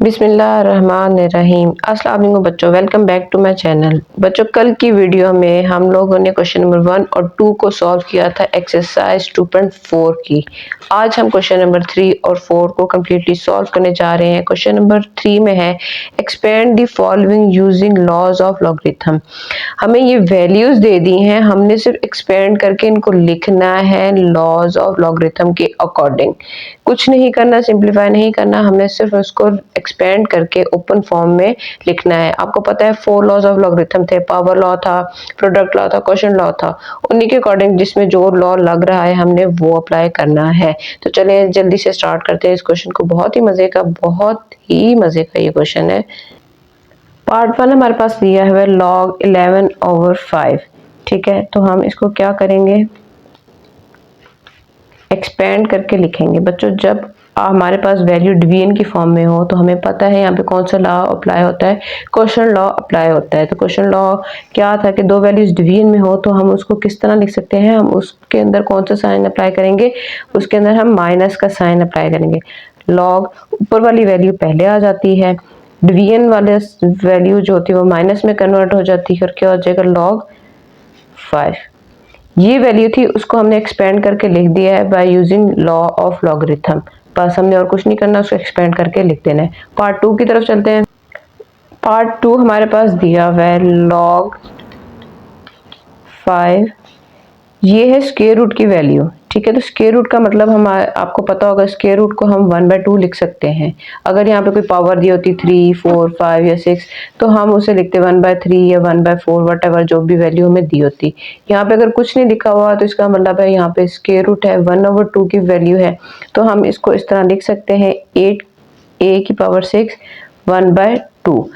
बिस्मिल्लाहिर्रहमानिर्रहीम। अस्सलाम वालेकुम बच्चों, welcome back to my channel. बच्चों, कल की वीडियो में हम लोगों ने क्वेश्चन नंबर 1 और 2 को सॉल्व किया था एक्सरसाइज 2.4 की। आज हम क्वेश्चन नंबर 3 और 4 को कम्प्लीटली सॉल्व करने जा रहे हैं। क्वेश्चन नंबर 3 में है expand the following using laws of logarithm. हमें ये वैल्यूज दे दी हैं, हमने सिर्फ एक्सपेंड करके इनको लिखना है लॉज ऑफ लॉगरिथम के अकॉर्डिंग। कुछ नहीं करना, सिंप्लीफाई नहीं करना, हमने सिर्फ उसको एक्सपेंड करके ओपन फॉर्म में लिखना है। आपको पता है 4 लॉज ऑफ लॉगरिथम थे, पावर लॉ था, प्रोडक्ट लॉ था, क्वोशंट लॉ था। उन्हीं के अकॉर्डिंग जिसमें जो लॉ लग रहा है हमने वो अप्लाई करना है। तो चलिए जल्दी से स्टार्ट करते हैं इस क्वेश्चन को। बहुत ही मजे का ये क्वेश्चन है। पार्ट 1 हमारे पास दिया है log 11/5। ठीक है, तो हम इसको क्या करेंगे, एक्सपेंड करके लिखेंगे। बच्चों, जब हमारे पास वैल्यू डिवीजन की फॉर्म में हो तो हमें पता है यहाँ पे कौन सा लॉ अप्लाई होता है, क्वोशंट लॉ अप्लाई होता है। तो क्वोशंट लॉ क्या था कि दो वैल्यूज डिवीजन में हो तो हम उसको किस तरह लिख सकते हैं, हम उसके अंदर कौन सा साइन अप्लाई करेंगे, उसके अंदर हम माइनस का साइन अप्लाई करेंगे। लॉग ऊपर वाली वैल्यू पहले आ जाती है, डिवीजन वाले वैल्यू जो होती है वो माइनस में कन्वर्ट हो जाती है और क्या हो जाएगा log 5। ये वैल्यू थी, उसको हमने एक्सपेंड करके लिख दिया है by using law of logarithm. बस हमने और कुछ नहीं करना, उसको एक्सपेंड करके लिख देना है। पार्ट 2 की तरफ चलते हैं। पार्ट 2 हमारे पास दिया हुआ है log 5। ये है स्क्वायर रूट की वैल्यू। ठीक है, तो स्क्वायर रूट का मतलब हम आपको पता होगा स्क्वायर रूट को हम 1/2 लिख सकते हैं। अगर यहाँ पे कोई पावर दी होती 3, 4, 5 या 6 तो हम उसे लिखते 1/3 या 1/4 वट जो भी वैल्यू हमें दी होती। यहाँ पे अगर कुछ नहीं लिखा हुआ तो इसका मतलब है यहाँ पे स्क्वायर रूट है, 1/2 की वैल्यू है, तो हम इसको इस तरह लिख सकते हैं 8a⁻6 1/2।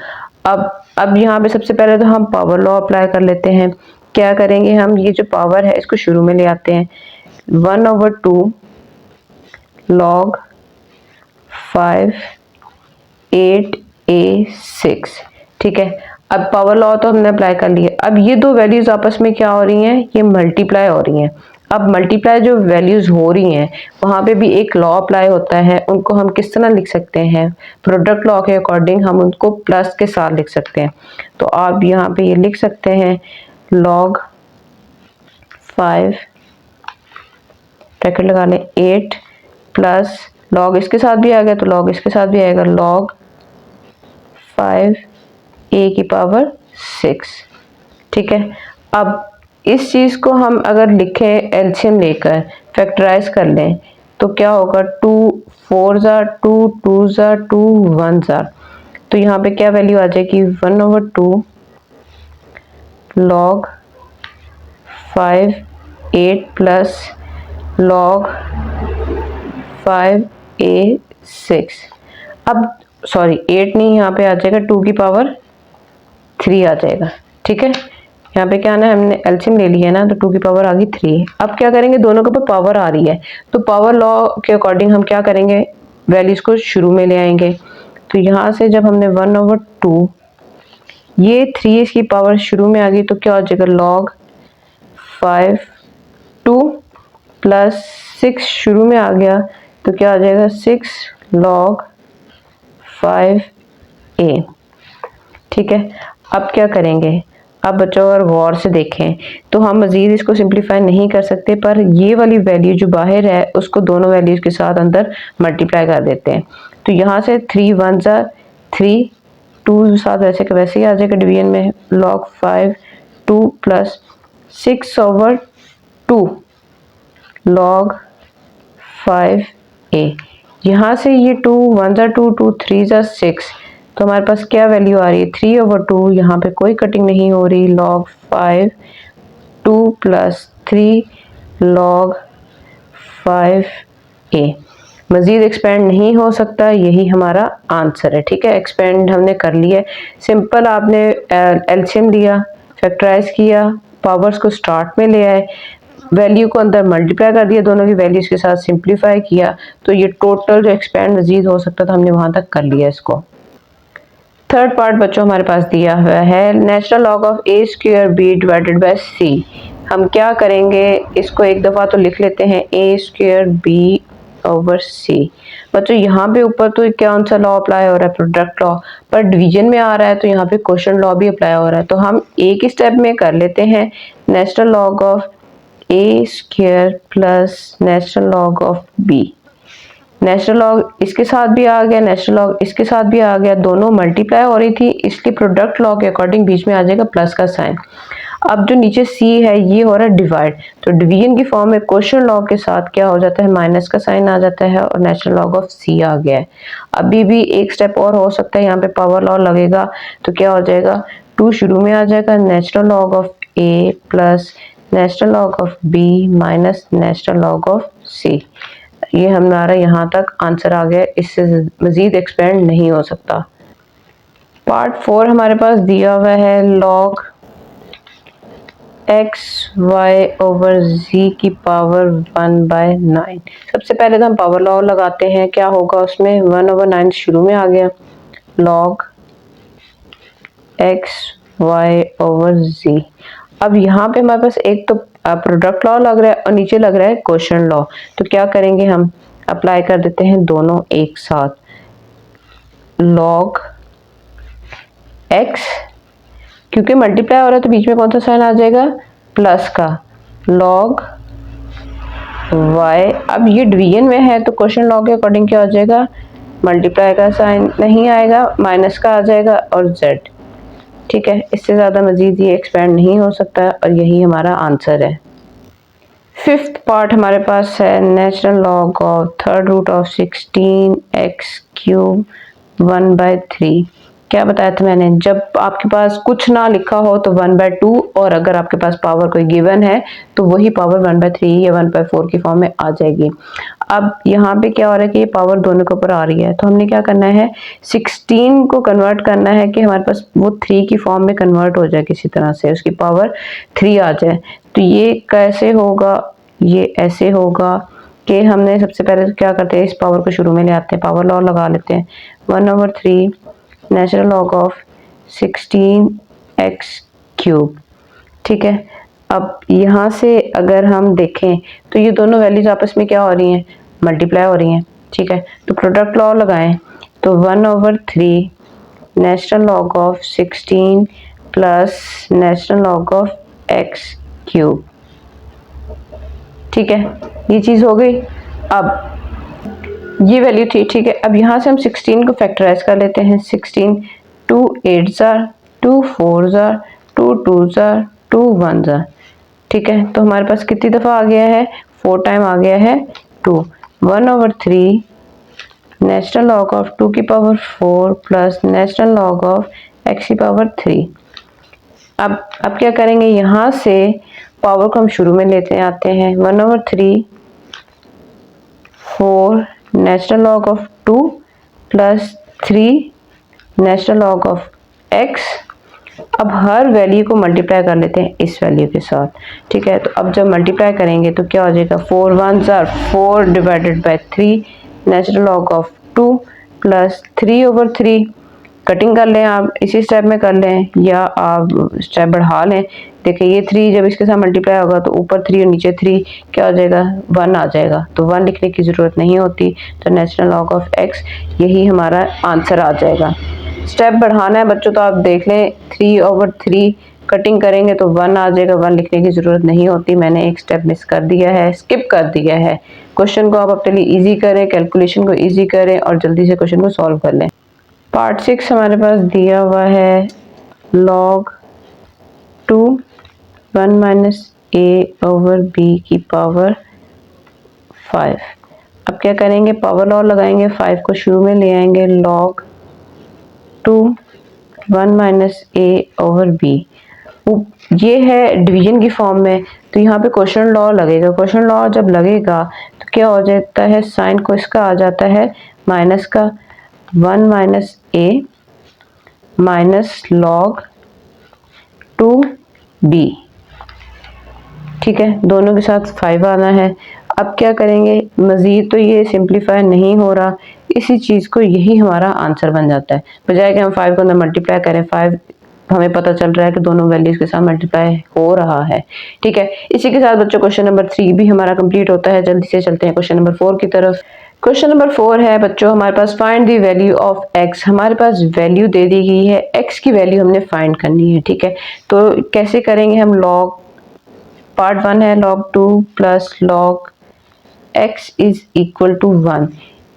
अब यहाँ पे सबसे पहले तो हम पावर लॉ अप्लाई कर लेते हैं। क्या करेंगे, हम ये जो पावर है इसको शुरू में ले आते हैं, 1/2 log 5 8a6। ठीक है, अब पावर लॉ तो हमने अप्लाई कर लिया। अब ये दो वैल्यूज आपस में क्या हो रही हैं, ये मल्टीप्लाई हो रही हैं। अब मल्टीप्लाई जो वैल्यूज हो रही हैं वहां पे भी एक लॉ अप्लाई होता है, उनको हम किस तरह लिख सकते हैं, प्रोडक्ट लॉ के अकॉर्डिंग हम उनको प्लस के साथ लिख सकते हैं। तो आप यहाँ पे ये लिख सकते हैं log 5 ब्रैकेट लगा लें 8 प्लस लॉग इसके साथ भी आ गया तो लॉग इसके साथ भी आएगा log 5 a⁻6। ठीक है, अब इस चीज को हम अगर लिखें एलसीएम लेकर फैक्टराइज कर लें तो क्या होगा, 2 4 2 2 2 1 तो यहाँ पे क्या वैल्यू आ जाएगी, 1/2 log 5 8 प्लस log 5a6। अब सॉरी 8 नहीं, यहाँ पे आ जाएगा 2 की पावर 3 आ जाएगा। ठीक है, यहाँ पे क्या ना हमने एलसीएम ले लिया है ना, तो 2 की पावर आ गई 3। अब क्या करेंगे, दोनों के ऊपर पावर आ रही है तो पावर लॉ के अकॉर्डिंग हम क्या करेंगे, वैल्यूज को शुरू में ले आएंगे। तो यहाँ से जब हमने 1/2 ये 3 इसकी पावर शुरू में आ गई तो क्या हो जाएगा log 5 2 प्लस 6 शुरू में आ गया तो क्या आ जाएगा 6 log 5a। ठीक है, अब क्या करेंगे, अब बच्चों अगर गौर से देखें तो हम मजीद इसको सिंप्लीफाई नहीं कर सकते, पर ये वाली वैल्यू जो बाहर है उसको दोनों वैल्यूज के साथ अंदर मल्टीप्लाई कर देते हैं। तो यहाँ से 3 1 3 2 साथ वैसे के वैसे ही आ जाएगा डिवीजन में, log 5 2 प्लस 6/2 log 5a। यहाँ से ये 2 1 2 2 3 6 तो हमारे पास क्या वैल्यू आ रही है, 3/2। यहाँ पे कोई कटिंग नहीं हो रही, log 5 2 प्लस 3 log 5a। मजीद एक्सपेंड नहीं हो सकता, यही हमारा आंसर है। ठीक है, एक्सपेंड हमने कर लिया। सिंपल आपने एलसीएम लिया, फैक्टराइज किया, पावर्स को स्टार्ट में ले आए, वैल्यू को अंदर मल्टीप्लाई कर दिया, दोनों की वैल्यूज के साथ सिंप्लीफाई किया, तो ये टोटल जो एक्सपेंड मजीद हो सकता था हमने वहां तक कर लिया इसको। थर्ड पार्ट बच्चों हमारे पास दिया हुआ है नेचुरल लॉग ऑफ a²b/c। हम क्या करेंगे, इसको एक दफ़ा तो लिख लेते हैं a²b ओवर सी। बच्चों यहाँ पे ऊपर तो कौन सा लॉ अप्लाई हो रहा है, प्रोडक्ट लॉ, पर डिवीजन में आ रहा है तो यहाँ पे क्वोशंट लॉ भी अप्लाई हो रहा है। तो हम एक ही स्टेप में कर लेते हैं, natural log of a square plus natural log of b. Natural log इसके साथ भी आ गया, नेचुरल लॉग इसके साथ भी आ गया, दोनों मल्टीप्लाई हो रही थी, इसलिए प्रोडक्ट लॉ के अकॉर्डिंग बीच में आ जाएगा प्लस का साइन। अब जो नीचे c है ये हो रहा है डिवाइड, तो डिवीजन की फॉर्म में क्वोशंट लॉ के साथ क्या हो जाता है, माइनस का साइन आ जाता है और नेचुरल लॉग ऑफ c आ गया है। अभी भी एक स्टेप और हो सकता है, यहाँ पे पावर लॉ लगेगा तो क्या हो जाएगा, 2 शुरू में आ जाएगा, natural log of a plus natural log of b minus natural log of c। ये हमारा यहाँ तक आंसर आ गया, इससे मजीद एक्सपेंड नहीं हो सकता। पार्ट 4 हमारे पास दिया हुआ है, लॉग एक्स वाई ओवर जी की पावर 1/9। सबसे पहले तो हम पावर लॉ लगाते हैं, क्या होगा उसमें, 1/9 शुरू में आ गया, लॉग एक्स वाई ओवर जी। अब यहाँ पे हमारे पास एक तो प्रोडक्ट लॉ लग रहा है और नीचे लग रहा है क्वोशंट लॉ, तो क्या करेंगे हम, अप्लाई कर देते हैं दोनों एक साथ। लॉग एक्स, क्योंकि मल्टीप्लाई हो रहा है तो बीच में कौन सा साइन आ जाएगा, प्लस का, लॉग वाई। अब ये डिवीजन में है तो क्वोशंट लॉ के अकॉर्डिंग क्या हो जाएगा, मल्टीप्लाई का साइन नहीं आएगा, माइनस का आ जाएगा और जेड। ठीक है, इससे ज़्यादा मजीद ये एक्सपेंड नहीं हो सकता और यही हमारा आंसर है। 5th पार्ट हमारे पास है, natural log of third root of 16x³ 1/3। क्या बताया था मैंने, जब आपके पास कुछ ना लिखा हो तो 1/2, और अगर आपके पास पावर कोई गिवन है तो वही पावर 1/3 या 1/4 की फॉर्म में आ जाएगी। अब यहाँ पे क्या हो रहा है कि ये पावर दोनों के ऊपर आ रही है, तो हमने क्या करना है, 16 को कन्वर्ट करना है कि हमारे पास वो 3 की फॉर्म में कन्वर्ट हो जाए, किसी तरह से उसकी पावर 3 आ जाए। तो ये कैसे होगा, ये ऐसे होगा कि हमने सबसे पहले क्या करते हैं, इस पावर को शुरू में ले आते हैं, पावर लॉ लगा लेते हैं, 1/3 नेचुरल लॉग ऑफ 16x³। ठीक है, अब यहाँ से अगर हम देखें तो ये दोनों वैल्यूज आपस में क्या हो रही हैं, मल्टीप्लाई हो रही हैं। ठीक है, तो प्रोडक्ट लॉ लगाएं, तो 1/3 natural log of 16 plus natural log of x³। ठीक है, ये चीज़ हो गई। अब ये वैल्यू थी, ठीक है, अब यहाँ से हम 16 को फैक्टराइज कर लेते हैं, 16 2 8 2 4 2 2 2 1। ठीक है, तो हमारे पास कितनी दफ़ा आ गया है, 4 टाइम आ गया है 2। 1/3 नेचुरल लॉग ऑफ 2 की power 4 plus natural log of x की पावर 3। अब क्या करेंगे, यहाँ से पावर को हम शुरू में लेते आते हैं, 1/3 4 natural log of 2 plus 3 natural log of x। अब हर वैल्यू को मल्टीप्लाई कर लेते हैं इस वैल्यू के साथ। ठीक है, तो अब जब मल्टीप्लाई करेंगे तो क्या हो जाएगा, 4 1 4 divided by 3 natural log of 2 plus 3/3। Cutting कर लें आप, इसी स्टेप में कर लें या आप स्टेप बढ़ा लें। देखिए ये 3 जब इसके साथ मल्टीप्लाई होगा तो ऊपर 3 और नीचे 3 क्या हो जाएगा, 1 आ जाएगा, तो 1 लिखने की ज़रूरत नहीं होती, तो नेचुरल लॉग ऑफ x यही हमारा आंसर आ जाएगा। स्टेप बढ़ाना है बच्चों तो आप देख लें, 3/3 कटिंग करेंगे तो 1 आ जाएगा, 1 लिखने की ज़रूरत नहीं होती, मैंने एक स्टेप मिस कर दिया है, स्किप कर दिया है। क्वेश्चन को आप अपने लिए ईजी करें, कैलकुलेशन को ईजी करें और जल्दी से क्वेश्चन को सॉल्व कर लें। पार्ट 6 हमारे पास दिया हुआ है, लॉग 2 1 - a/b की पावर 5। अब क्या करेंगे, पावर लॉ लगाएंगे, 5 को शुरू में ले आएंगे, लॉग 2 1 - a/b। ये है डिवीजन की फॉर्म में, तो यहाँ पे क्वोशंट लॉ लगेगा। क्वोशंट लॉ जब लगेगा तो क्या हो जाता है, साइन को इसका आ जाता है माइनस का, 1 - a माइनस लॉग 2b। ठीक है, दोनों के साथ 5 आना है। अब क्या करेंगे, मज़ीद तो ये सिंप्लीफाई नहीं हो रहा, इसी चीज़ को यही हमारा आंसर बन जाता है। बजाय कि हम 5 को अंदर मल्टीप्लाई करें, 5 हमें पता चल रहा है कि दोनों वैल्यूज के साथ मल्टीप्लाई हो रहा है। ठीक है, इसी के साथ बच्चों क्वेश्चन नंबर 3 भी हमारा कंप्लीट होता है। जल्दी से चलते हैं क्वेश्चन नंबर 4 की तरफ। क्वेश्चन नंबर 4 है बच्चों हमारे पास find the value of X. हमारे पास वैल्यू दे दी गई है, एक्स की वैल्यू हमने फाइंड करनी है। ठीक है, तो कैसे करेंगे हम? लॉग पार्ट 1 है log 2 plus log x is equal to 1।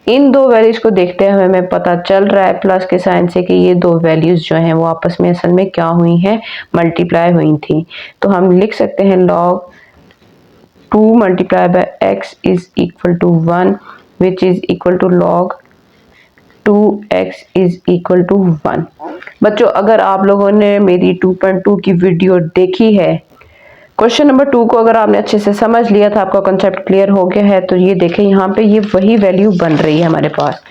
इन दो वैल्यूज को देखते हैं हमें पता चल रहा है प्लस के साइन से कि ये दो वैल्यूज जो हैं वो आपस में असल में क्या हुई हैं, मल्टीप्लाई हुई थी। तो हम लिख सकते हैं log 2 multiply by x is equal to 1 which is equal to log 2x is equal to 1। बच्चों अगर आप लोगों ने मेरी 2.2 की वीडियो देखी है, क्वेश्चन नंबर 2 को अगर आपने अच्छे से समझ लिया था, आपका कंसेप्ट क्लियर हो गया है, तो ये देखें यहाँ पे ये वही वैल्यू बन रही है हमारे पास।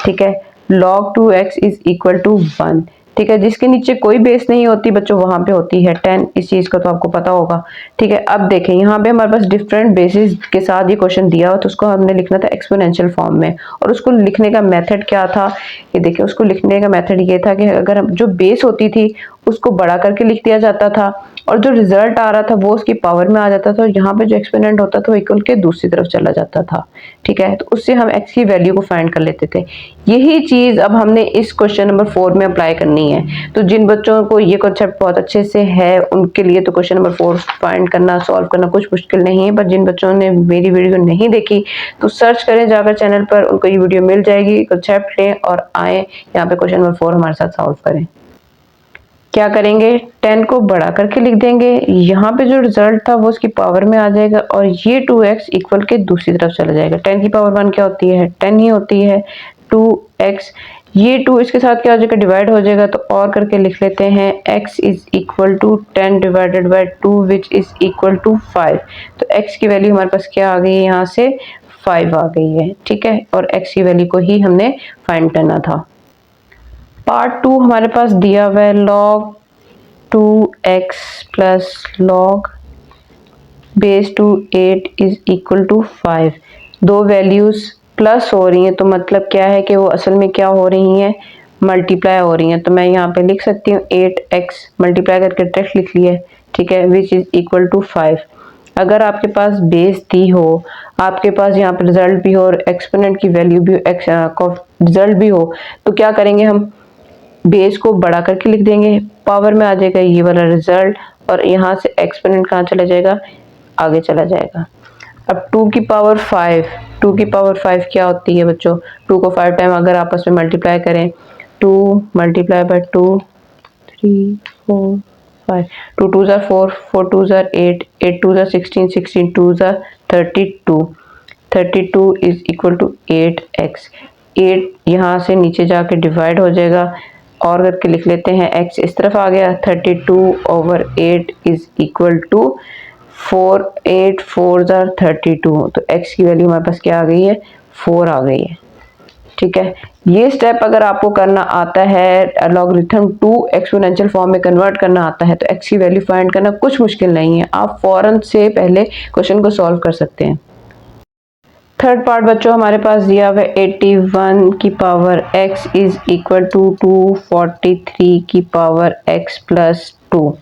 ठीक है, log 2x is equal to 1। ठीक है, जिसके नीचे कोई बेस नहीं होती बच्चों वहां पे होती है 10। इस चीज का तो आपको पता होगा। ठीक है, अब देखें यहाँ पे हमारे पास डिफरेंट बेसिस के साथ ये क्वेश्चन दिया हुआ, तो उसको हमने लिखना था एक्सपोनेंशियल फॉर्म में। और उसको लिखने का मेथड क्या था, ये देखिए उसको लिखने का मेथड ये था कि अगर जो बेस होती थी उसको बड़ा करके लिख दिया जाता था और जो रिजल्ट आ रहा था वो उसकी पावर में आ जाता था, और यहाँ पे जो एक्सपोनेंट होता था वो इक्वल के दूसरी तरफ चला जाता था। ठीक है, तो उससे हम x की वैल्यू को फाइंड कर लेते थे। यही चीज अब हमने इस क्वेश्चन नंबर 4 में अप्लाई करनी है। तो जिन बच्चों को ये कॉन्सेप्ट बहुत अच्छे से है उनके लिए तो क्वेश्चन नंबर 4 फाइंड करना, सॉल्व करना कुछ मुश्किल नहीं है। पर जिन बच्चों ने मेरी वीडियो नहीं देखी तो सर्च करें जाकर चैनल पर, उनको ये वीडियो मिल जाएगी। कॉन्सेप्ट लें और आए यहाँ पे क्वेश्चन नंबर 4 हमारे साथ सॉल्व करें। क्या करेंगे, 10 को बड़ा करके लिख देंगे, यहाँ पे जो रिजल्ट था वो उसकी पावर में आ जाएगा और ये 2x इक्वल के दूसरी तरफ चला जाएगा। 10 की पावर 1 क्या होती है, 10 ही होती है। 2x, ये 2 इसके साथ क्या हो जाएगा, डिवाइड हो जाएगा। तो और करके लिख लेते हैं x is equal to 10 divided by 2 which is equal to 5। तो x की वैल्यू हमारे पास क्या आ गई है, यहाँ से 5 आ गई है। ठीक है, और x की वैल्यू को ही हमने फाइंड करना था। पार्ट 2 हमारे पास दिया हुआ है log 2x plus log base two 8 is equal to 5। दो वैल्यूज प्लस हो रही हैं तो मतलब क्या है कि वो असल में क्या हो रही हैं, मल्टीप्लाई हो रही हैं। तो मैं यहाँ पे लिख सकती हूँ 8x मल्टीप्लाई करके डायरेक्ट लिख लिया है। ठीक है, विच इज इक्वल टू 5। अगर आपके पास बेस दी हो, आपके पास यहाँ पे रिजल्ट भी हो और एक्सपोनेंट की वैल्यू भी रिजल्ट भी हो, तो क्या करेंगे, हम बेस को बड़ा करके लिख देंगे, पावर में आ जाएगा ये वाला रिजल्ट और यहाँ से एक्सपोनेंट कहाँ चला जाएगा, आगे चला जाएगा। अब 2 की पावर 5, 2 की पावर 5 क्या होती है बच्चों, 2 को 5 टाइम अगर आपस में मल्टीप्लाई करें, 2 मल्टीप्लाई बाय 2 3 4 5, 2 2 ज़ा 4, 4 2 ज़ा 8, 8 2 ज़ा 16, 16 2 ज़ा 32, 32 इज इक्वल टू 8x। 8 यहाँ से नीचे जाके डिवाइड हो जाएगा और करके लिख लेते हैं, x इस तरफ आ गया, 32 ओवर 8 इज इक्वल टू 4, 8 4 ज़ा 32। तो x की वैल्यू हमारे पास क्या आ गई है, 4 आ गई है। ठीक है, ये स्टेप अगर आपको करना आता है, लॉगरिथम टू एक्सपोनेंशियल फॉर्म में कन्वर्ट करना आता है, तो x की वैल्यू फाइंड करना कुछ मुश्किल नहीं है, आप फौरन से पहले क्वेश्चन को सॉल्व कर सकते हैं। थर्ड पार्ट बच्चों हमारे पास दिया हुआ है 81 की power x is equal to 243 की पावर x प्लस 2।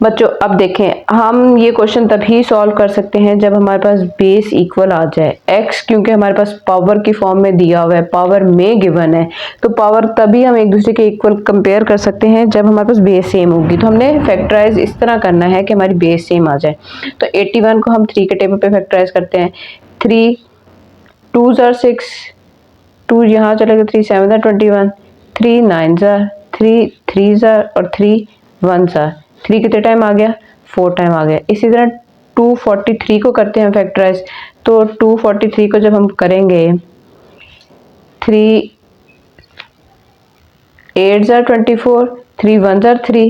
बच्चों अब देखें, हम ये क्वेश्चन तभी सॉल्व कर सकते हैं जब हमारे पास बेस इक्वल आ जाए। x क्योंकि हमारे पास पावर की फॉर्म में दिया हुआ है, पावर में गिवन है, तो पावर तभी हम एक दूसरे के इक्वल कंपेयर कर सकते हैं जब हमारे पास बेस सेम होगी। तो हमने फैक्टराइज इस तरह करना है कि हमारी बेस सेम आ जाए। तो 81 को हम 3 के टेबल पे फैक्टराइज करते हैं। 3 2 ज़ा 6, 2 यहाँ चलेगा, 3 7 ज़ा 21, 3 9 ज़ा 3, 3 ज़ा और 3 1 ज़ा, 3 कितने टाइम आ गया, 4 टाइम आ गया। इसी तरह 243 को करते हैं फैक्टराइज। तो 243 को जब हम करेंगे, 3 8 ज़ा 24, 3 1 ज़ा 3,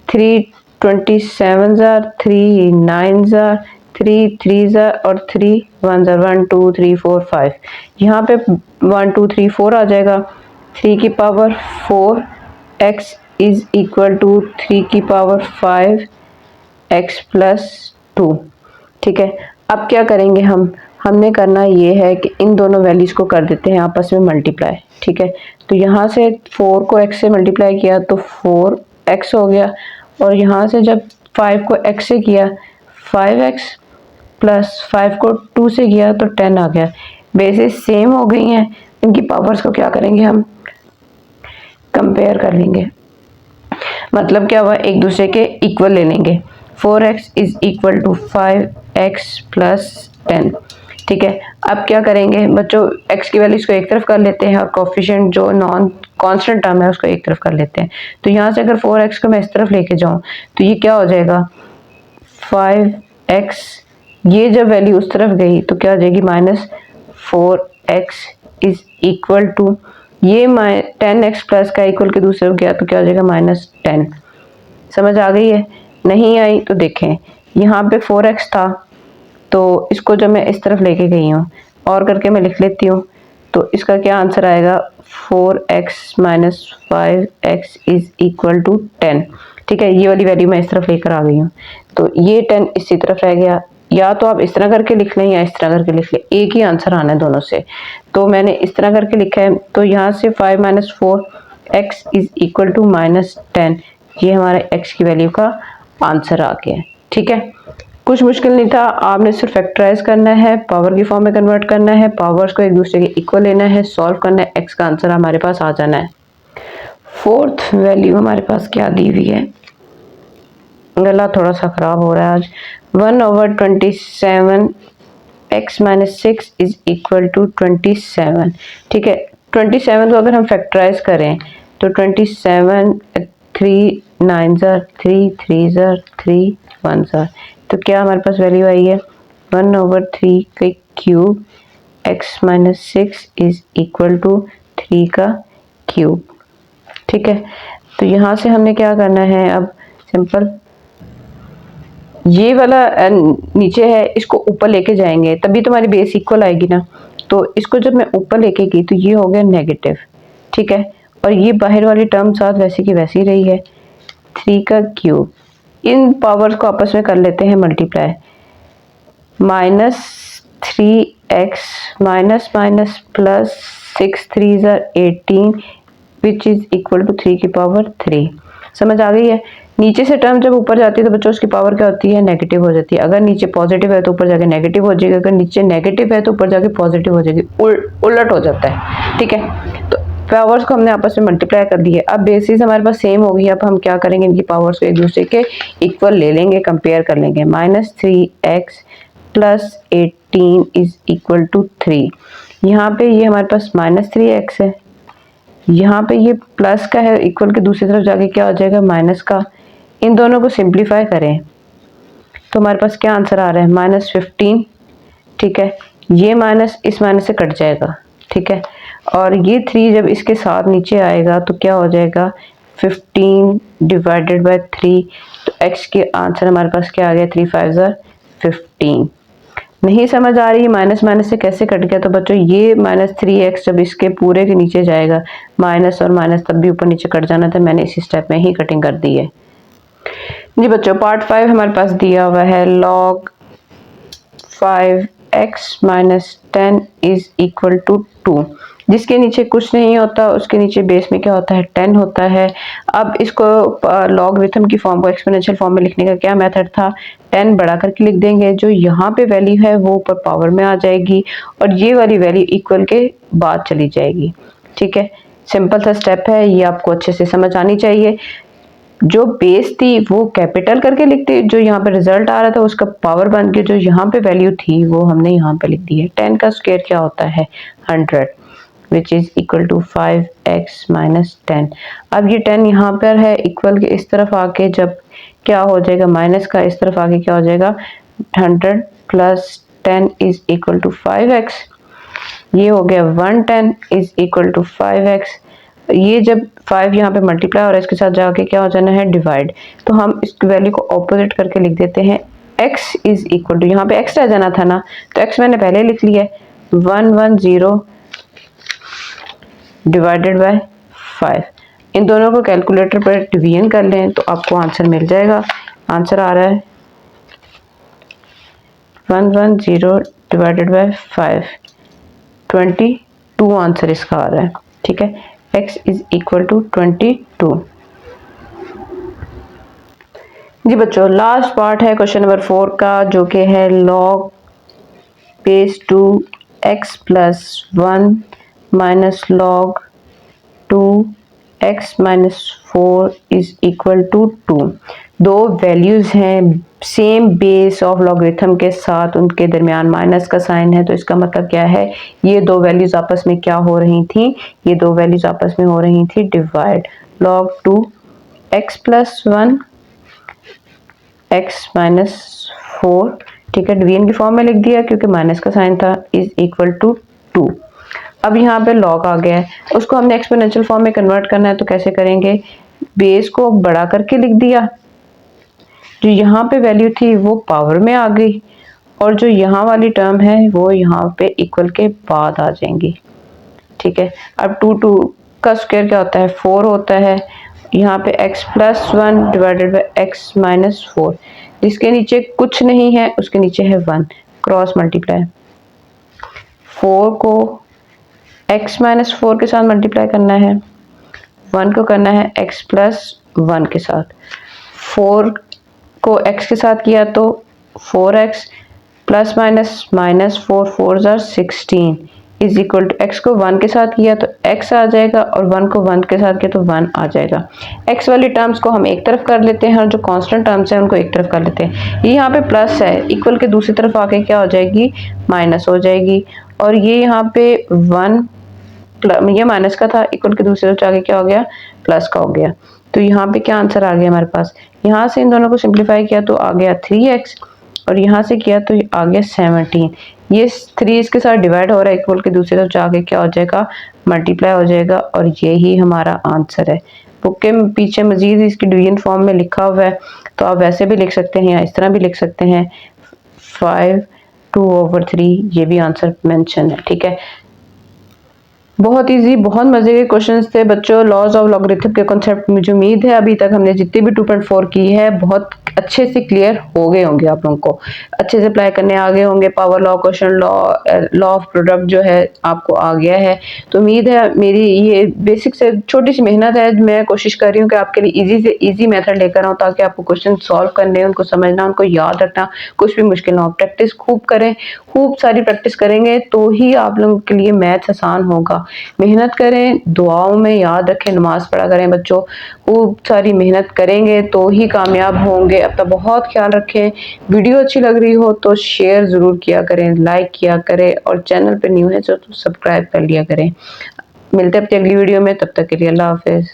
3 27 ज़ा 3 9 ज़ा 3 3 ज़ा और 3 1 ज़ा 1 2 3 4 5। यहाँ पे 1 2 3 4 आ जाएगा। 3 की power 4 x is equal to 3 की पावर 5 x प्लस 2। ठीक है, अब क्या करेंगे, हमने करना ये है कि इन दोनों वैल्यूज को कर देते हैं आपस में मल्टीप्लाई। ठीक है, तो यहाँ से 4 को x से मल्टीप्लाई किया तो 4 x हो गया, और यहाँ से जब 5 को x से किया 5x प्लस 5 को 2 से किया तो 10 आ गया। बेसिस सेम हो गई हैं, इनकी पावर्स को क्या करेंगे, हम कंपेयर कर लेंगे। मतलब क्या हुआ, एक दूसरे के इक्वल ले लेंगे। 4x is equal to 5x plus 10। ठीक है, अब क्या करेंगे बच्चों, x की वैल्यूज को एक तरफ कर लेते हैं और कोफिशिएंट जो नॉन कांस्टेंट टर्म है उसको एक तरफ कर लेते हैं। तो यहाँ से अगर 4x को मैं इस तरफ लेके जाऊँ तो ये क्या हो जाएगा 5x, ये जब वैल्यू उस तरफ गई तो क्या हो जाएगी -4x इज इक्वल टू ये 10x प्लस का इक्वल के दूसरे हो गया तो क्या हो जाएगा -10। समझ आ गई है? नहीं आई तो देखें, यहाँ पे 4x था तो इसको जब मैं इस तरफ लेके गई हूँ और करके मैं लिख लेती हूँ तो इसका क्या आंसर आएगा 4x minus 5x is equal to 10। ठीक है, ये वाली वैल्यू मैं इस तरफ लेकर आ गई हूँ तो ये 10 इसी तरफ रह गया। या तो आप इस तरह करके लिख लें या इस तरह करके लिख लें, एक ही आंसर आना है दोनों से। तो मैंने इस तरह करके लिखा है, तो यहाँ से 5 minus 4x is equal to -10, ये हमारे x की वैल्यू का आंसर आ गया। ठीक है, कुछ मुश्किल नहीं था, आपने सिर्फ फैक्टराइज करना है, पावर की फॉर्म में कन्वर्ट करना है, पावर्स को एक दूसरे के इक्वल लेना है, सॉल्व करना है, x का आंसर हमारे पास आ जाना है। फोर्थ वैल्यू हमारे पास क्या दी हुई है, गला थोड़ा सा खराब हो रहा है आज। 1/27 x minus 6 is equal to 27। ठीक है, 27 को अगर हम फैक्टराइज करें तो 27 3 9 3 3 3 1 तो क्या हमारे पास वैल्यू आई है 1/3 का cube x minus 6 is equal to 3 का क्यूब। ठीक है, तो यहाँ से हमने क्या करना है, अब सिंपल ये वाला नीचे है इसको ऊपर लेके जाएंगे तभी तुम्हारी बेस इक्वल आएगी ना। तो इसको जब मैं ऊपर लेके गई तो ये हो गया नेगेटिव। ठीक है, और ये बाहर वाली टर्म साथ वैसे की वैसी रही है 3 का क्यूब। इन पावर्स को आपस में कर लेते हैं multiply, -3x minus minus plus 6 3 18 which is equal to 3 की पावर 3। समझ आ गई है? नीचे से टर्म जब ऊपर जाती है तो बच्चों उसकी पावर क्या होती है, नेगेटिव हो जाती है। अगर नीचे पॉजिटिव है तो ऊपर जाके नेगेटिव हो जाएगी, अगर नीचे नेगेटिव है तो ऊपर जाके पॉजिटिव हो जाएगी, उलट हो जाता है। ठीक है, तो पावर्स को हमने आपस में मल्टीप्लाई कर दिए। अब बेसिस हमारे पास सेम हो गई, अब हम क्या करेंगे, इनकी पावर्स को एक दूसरे के इक्वल ले लेंगे, कंपेयर कर लेंगे। -3x plus 18 is equal to 3। यहाँ पे ये हमारे पास -3x है, यहाँ पे ये प्लस का है, इक्वल के दूसरी तरफ जाके क्या हो जाएगा माइनस का। इन दोनों को सिंप्लीफाई करें तो हमारे पास क्या आंसर आ रहा है -15। ठीक है, ये माइनस इस माइनस से कट जाएगा। ठीक है, और ये 3 जब इसके साथ नीचे आएगा तो क्या हो जाएगा 15 डिवाइडेड बाय 3। तो x के आंसर हमारे पास क्या आ गया 3 5 15। नहीं समझ आ रही माइनस माइनस से कैसे कट गया, तो बच्चों ये -3x जब इसके पूरे के नीचे जाएगा, माइनस और माइनस तब भी ऊपर नीचे कट जाना था, मैंने इसी स्टेप में ही कटिंग कर दी है। जी बच्चों, पार्ट 5 हमारे पास दिया हुआ है log 5x minus 10 is equal to 2। जिसके नीचे कुछ नहीं होता उसके नीचे बेस में क्या होता है 10 होता है। अब इसको लॉगरिथम की फॉर्म को एक्सपोनेंशियल फॉर्म में लिखने का क्या मेथड था, 10 बढ़ा करके लिख देंगे, जो यहाँ पे वैल्यू है वो ऊपर पावर में आ जाएगी और ये वाली वैल्यू इक्वल के बाद चली जाएगी। ठीक है, सिंपल सा स्टेप है, ये आपको अच्छे से समझ आनी चाहिए। जो बेस थी वो कैपिटल करके लिखते, जो यहाँ पे रिजल्ट आ रहा था उसका पावर बन के जो यहाँ पे वैल्यू थी वो हमने यहाँ पे लिख दी है। 10 का स्क्वायर क्या होता है 100 which is equal to 5x minus 10। अब ये 10 यहाँ पर है, इक्वल के इस तरफ आके जब क्या हो जाएगा माइनस का इस तरफ आके क्या हो जाएगा 100 plus 10 is equal to 5x। ये हो गया 110 इज इक्वल टू 5x। ये जब 5 यहाँ पे मल्टीप्लाई और इसके साथ जाके क्या हो जाना है डिवाइड, तो हम इस वैल्यू को ऑपोजिट करके लिख देते हैं x इज इक्वल टू, यहाँ पे x रह जाना था ना तो x मैंने पहले लिख लिया है 110 डिवाइडेड बाय 5। इन दोनों को कैलकुलेटर पर डिवीजन कर लें तो आपको आंसर मिल जाएगा। आंसर आ रहा है 110 डिवाइडेड बाय 5, 22 आंसर इसका आ रहा है। ठीक है, x इज इक्वल टू 22। जी बच्चों, लास्ट पार्ट है क्वेश्चन नंबर 4 का, जो कि है log बेस 2 x प्लस 1 minus log 2 x minus 4 is equal to 2। दो वैल्यूज हैं सेम बेस ऑफ लॉगरिथम के साथ, उनके दरमियान माइनस का साइन है, तो इसका मतलब क्या है, ये दो वैल्यूज आपस में क्या हो रही थी, ये दो वैल्यूज आपस में हो रही थी डिवाइड। log 2 x प्लस 1 x माइनस 4, ठीक है, डिवीजन की फॉर्म में लिख दिया क्योंकि माइनस का साइन था, इज इक्वल टू 2। अब यहाँ पे log आ गया है, उसको हमने एक्सपोनेंशियल फॉर्म में कन्वर्ट करना है, तो कैसे करेंगे, बेस को बड़ा करके लिख दिया, जो यहाँ पे वैल्यू थी वो पावर में आ गई, और जो यहाँ वाली टर्म है वो यहाँ पे इक्वल के बाद आ जाएंगी, ठीक है। अब 2 का स्क्वायर क्या होता है, 4 होता है, यहाँ पे x प्लस 1 डिवाइडेड बाई x माइनस 4, जिसके नीचे कुछ नहीं है उसके नीचे है 1, क्रॉस मल्टीप्लाई, 4 को x माइनस 4 के साथ मल्टीप्लाई करना है, 1 को करना है x प्लस 1 के साथ, 4 को x के साथ किया तो 4x प्लस माइनस माइनस 4, 4 जार 16 इज इक्वल टू, x को 1 के साथ किया तो x आ जाएगा, और 1 को 1 के साथ किया तो 1 आ जाएगा। x वाली टर्म्स को हम एक तरफ कर लेते हैं और जो कांस्टेंट टर्म्स हैं उनको एक तरफ कर लेते हैं। ये यहाँ पे प्लस है, इक्वल के दूसरी तरफ आके क्या हो जाएगी, माइनस हो जाएगी, और ये यहाँ पे 1 ये माइनस का था, इक्वल के दूसरी तरफ जाके क्या हो गया, प्लस का हो गया। तो यहाँ पे क्या आंसर आ गया हमारे पास, यहाँ से इन दोनों को सिंप्लीफाई किया तो आ गया 3x, और यहाँ से किया तो आ गया 17। ये 3 इसके साथ डिवाइड हो रहा है, इक्वल के दूसरी तरफ जाके क्या हो जाएगा, मल्टीप्लाई हो जाएगा, और यही हमारा आंसर है। बुक के पीछे मजीद इसकी डिवीजन फॉर्म में लिखा हुआ है, तो आप वैसे भी लिख सकते हैं या इस तरह भी लिख सकते हैं, 5 2/3, ये भी आंसर मेंशन है, ठीक है। बहुत इजी, बहुत मजे के क्वेश्चंस थे बच्चों, लॉज ऑफ लॉगरिथम के कॉन्सेप्ट। मुझे उम्मीद है अभी तक हमने जितनी भी 2.4 की है बहुत अच्छे से क्लियर हो गए होंगे, आप लोगों को अच्छे से अप्लाई करने आ गए होंगे। Power law, question law of product जो है आपको आ गया है, तो उम्मीद है मेरी ये बेसिक से छोटी सी मेहनत है, मैं कोशिश कर रही हूँ कि आपके लिए इजी से इजी मेथड लेकर आऊँ, ताकि आपको क्वेश्चन सॉल्व करने, उनको समझना, उनको याद रखना कुछ भी मुश्किल ना हो। प्रैक्टिस खूब करें, खूब सारी प्रैक्टिस करेंगे तो ही आप लोगों के लिए मैथ्स आसान होगा। मेहनत करें, दुआओं में याद रखें, नमाज पढ़ा करें बच्चों, खूब सारी मेहनत करेंगे तो ही कामयाब होंगे। अपना बहुत ख्याल रखें। वीडियो अच्छी लग रही हो तो शेयर ज़रूर किया करें, लाइक किया करें, और चैनल पे न्यू है तो सब्सक्राइब कर लिया करें। मिलते हैं अपनी अगली वीडियो में, तब तक के लिए अल्लाह हाफिज़।